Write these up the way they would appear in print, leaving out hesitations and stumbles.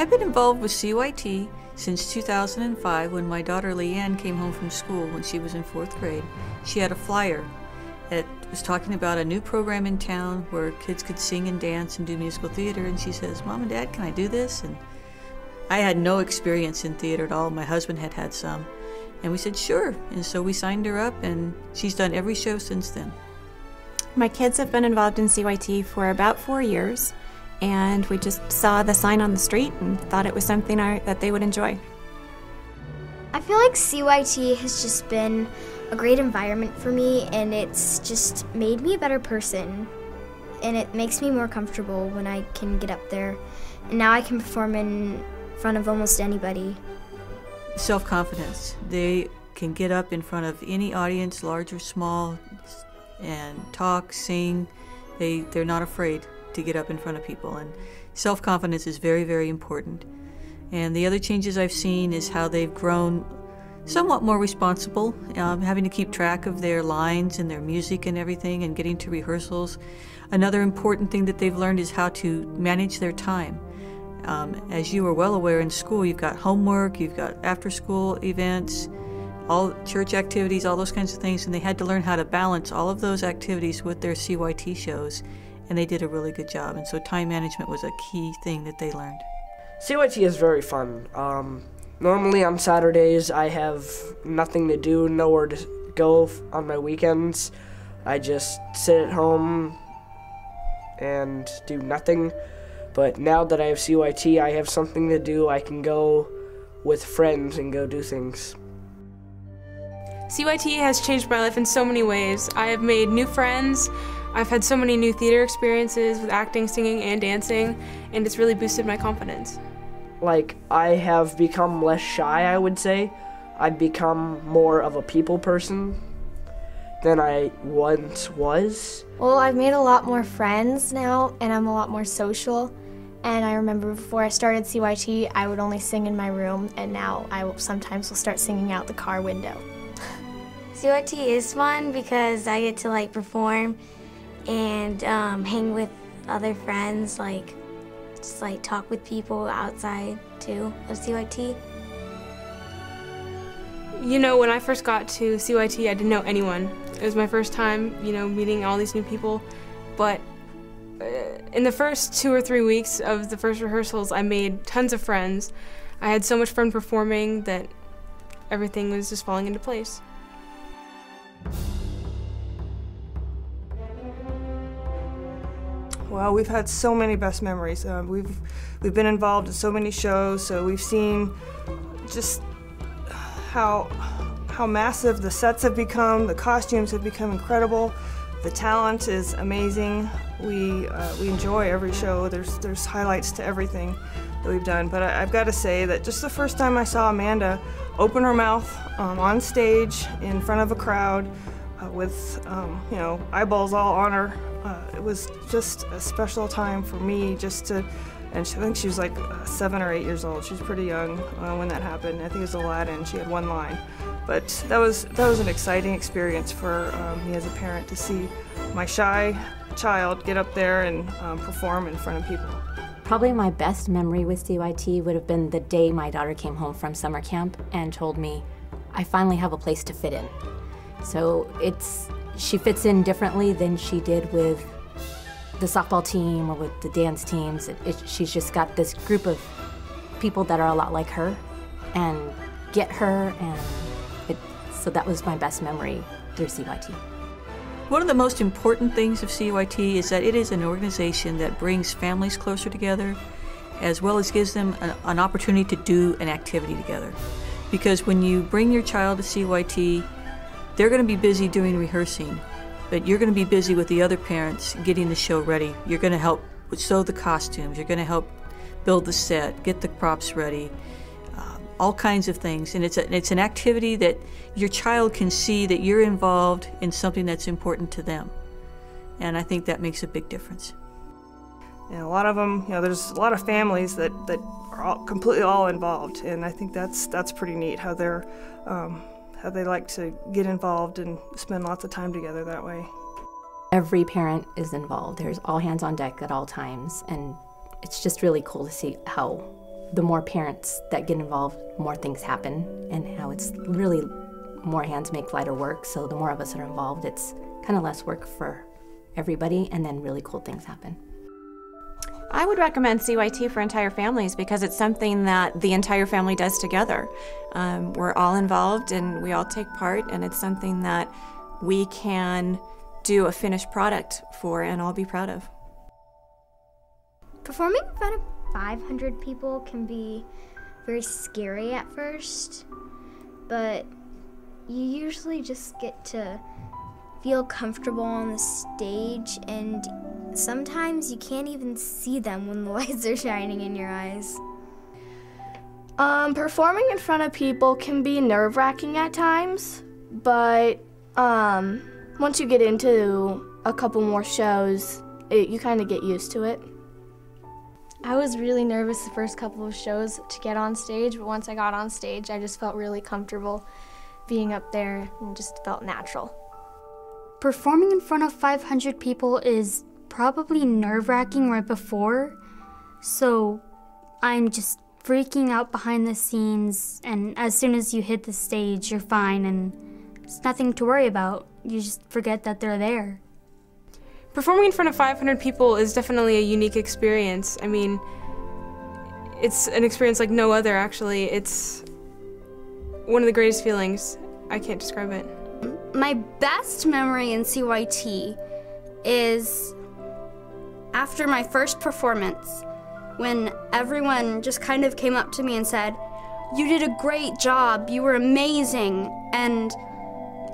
I've been involved with CYT since 2005 when my daughter Leanne came home from school when she was in 4th grade. She had a flyer that was talking about a new program in town where kids could sing and dance and do musical theater, and she says, "Mom and Dad, can I do this?" And I had no experience in theater at all. My husband had had some. And we said, sure. And so we signed her up, and she's done every show since then. My kids have been involved in CYT for about 4 years, and we just saw the sign on the street and thought it was something that they would enjoy. I feel like CYT has just been a great environment for me, and it's just made me a better person. And it makes me more comfortable when I can get up there. And now I can perform in front of almost anybody. Self-confidence. They can get up in front of any audience, large or small, and talk, sing. They're not afraid to get up in front of people, and self-confidence is very, very important. And the other changes I've seen is how they've grown somewhat more responsible, having to keep track of their lines and their music and everything, and getting to rehearsals. Another important thing that they've learned is how to manage their time. As you are well aware, in school you've got homework, you've got after-school events, all church activities, all those kinds of things, and they had to learn how to balance all of those activities with their CYT shows, and they did a really good job. And so time management was a key thing that they learned. CYT is very fun. Normally on Saturdays I have nothing to do, nowhere to go on my weekends. I just sit at home and do nothing. But now that I have CYT, I have something to do. I can go with friends and go do things. CYT has changed my life in so many ways. I have made new friends. I've had so many new theater experiences with acting, singing, and dancing, and it's really boosted my confidence. Like, I have become less shy, I would say. I've become more of a people person than I once was. Well, I've made a lot more friends now, and I'm a lot more social. And I remember before I started CYT, I would only sing in my room, and now I sometimes will start singing out the car window. CYT is fun because I get to perform and hang with other friends, just talk with people outside too of CYT. You know, when I first got to CYT, I didn't know anyone. It was my first time, meeting all these new people, but in the first 2 or 3 weeks of the first rehearsals, I made tons of friends. I had so much fun performing that everything was just falling into place. Well, we've had so many best memories. We've been involved in so many shows, so we've seen just how massive the sets have become, the costumes have become incredible, the talent is amazing. We enjoy every show. There's highlights to everything that we've done. But I've got to say that just the first time I saw Amanda open her mouth on stage in front of a crowd with eyeballs all on her, it was just a special time for me and I think she was 7 or 8 years old. She was pretty young when that happened. I think it was Aladdin. She had one line. But that was an exciting experience for me as a parent to see my shy child get up there and perform in front of people. Probably my best memory with CYT would have been the day my daughter came home from summer camp and told me, I finally have a place to fit in. So she fits in differently than she did with the softball team or with the dance teams. She's just got this group of people that are a lot like her and get her, and so that was my best memory through CYT. One of the most important things of CYT is that it is an organization that brings families closer together, as well as gives them an opportunity to do an activity together. Because when you bring your child to CYT, they're going to be busy doing rehearsing, but you're going to be busy with the other parents getting the show ready. You're going to help sew the costumes, you're going to help build the set, get the props ready, all kinds of things. And it's an activity that your child can see that you're involved in something that's important to them. And I think that makes a big difference. And a lot of them, there's a lot of families that are completely all involved, and I think that's pretty neat how they like to get involved and spend lots of time together that way. Every parent is involved. There's all hands on deck at all times, and it's just really cool to see how the more parents that get involved, more things happen, and how it's really more hands make lighter work. So the more of us that are involved, it's kind of less work for everybody, and then really cool things happen. I would recommend CYT for entire families because it's something that the entire family does together. We're all involved and we all take part, and it's something that we can do a finished product for and all be proud of. Performing in front of 500 people can be very scary at first, but you usually just get to feel comfortable on the stage, and sometimes you can't even see them when the lights are shining in your eyes. Performing in front of people can be nerve-wracking at times, but once you get into a couple more shows, you kind of get used to it. I was really nervous the first couple of shows to get on stage, but once I got on stage, I just felt really comfortable being up there and just felt natural. Performing in front of 500 people is probably nerve-wracking right before, so I'm just freaking out behind the scenes, and as soon as you hit the stage, you're fine, and it's nothing to worry about. You just forget that they're there. Performing in front of 500 people is definitely a unique experience. I mean, it's an experience like no other, actually. It's one of the greatest feelings. I can't describe it. My best memory in CYT is after my first performance, when everyone just kind of came up to me and said, "You did a great job, you were amazing," and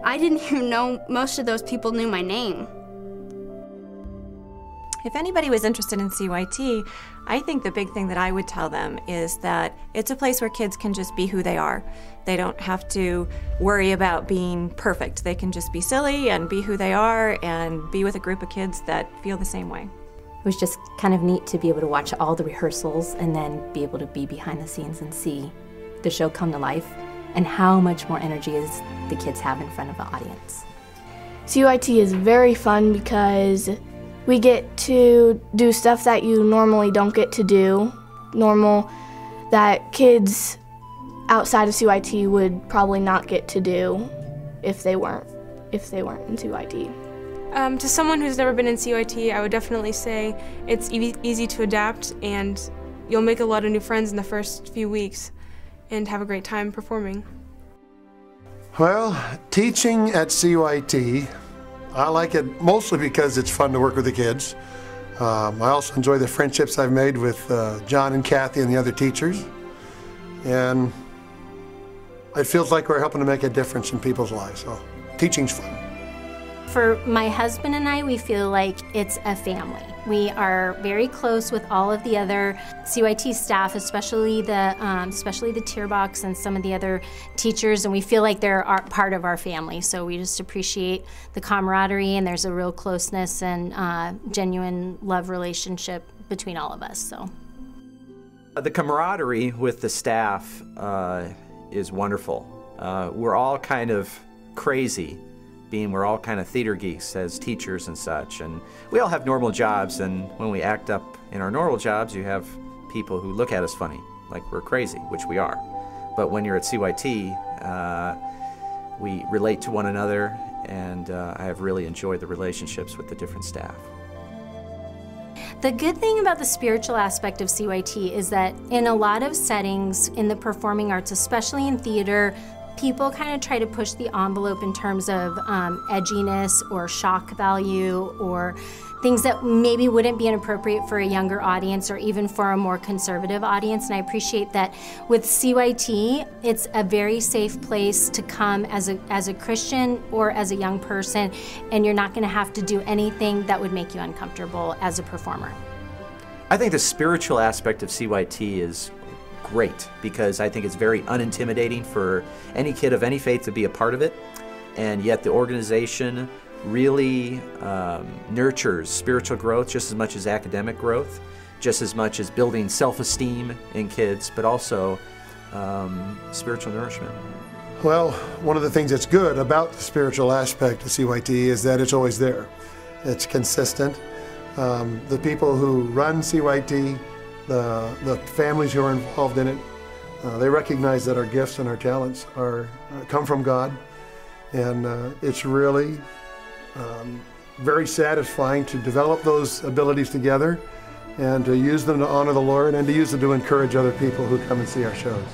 I didn't even know most of those people knew my name. If anybody was interested in CYT, I think the big thing that I would tell them is that it's a place where kids can just be who they are. They don't have to worry about being perfect. They can just be silly and be who they are and be with a group of kids that feel the same way. It was just kind of neat to be able to watch all the rehearsals and then be able to be behind the scenes and see the show come to life and how much more energy is the kids have in front of the audience. CYT is very fun because we get to do stuff that you normally don't get to do, that kids outside of CYT would probably not get to do if they weren't in CYT. To someone who's never been in CYT, I would definitely say it's easy to adapt, and you'll make a lot of new friends in the first few weeks and have a great time performing. Well, teaching at CYT, I like it mostly because it's fun to work with the kids. I also enjoy the friendships I've made with Jon and Kathy and the other teachers. And it feels like we're helping to make a difference in people's lives, so teaching's fun. For my husband and I, we feel like it's a family. We are very close with all of the other CYT staff, especially the Thuerbachs and some of the other teachers, and we feel like they're part of our family. So we just appreciate the camaraderie, and there's a real closeness and genuine love relationship between all of us. So the camaraderie with the staff is wonderful. We're all kind of crazy, being we're all kind of theater geeks as teachers and such, and we all have normal jobs, and when we act up in our normal jobs, you have people who look at us funny, like we're crazy, which we are. But when you're at CYT, we relate to one another, and I have really enjoyed the relationships with the different staff. The good thing about the spiritual aspect of CYT is that in a lot of settings in the performing arts, especially in theater, people kind of try to push the envelope in terms of edginess or shock value or things that maybe wouldn't be inappropriate for a younger audience or even for a more conservative audience. And I appreciate that with CYT, it's a very safe place to come as a Christian or as a young person, and you're not going to have to do anything that would make you uncomfortable as a performer. I think the spiritual aspect of CYT is great because I think it's very unintimidating for any kid of any faith to be a part of it, and yet the organization really nurtures spiritual growth just as much as academic growth, just as much as building self-esteem in kids, but also spiritual nourishment. Well, one of the things that's good about the spiritual aspect of CYT is that it's always there. It's consistent. The people who run CYT the families who are involved in it, they recognize that our gifts and our talents come from God, and it's really very satisfying to develop those abilities together and to use them to honor the Lord and to use them to encourage other people who come and see our shows.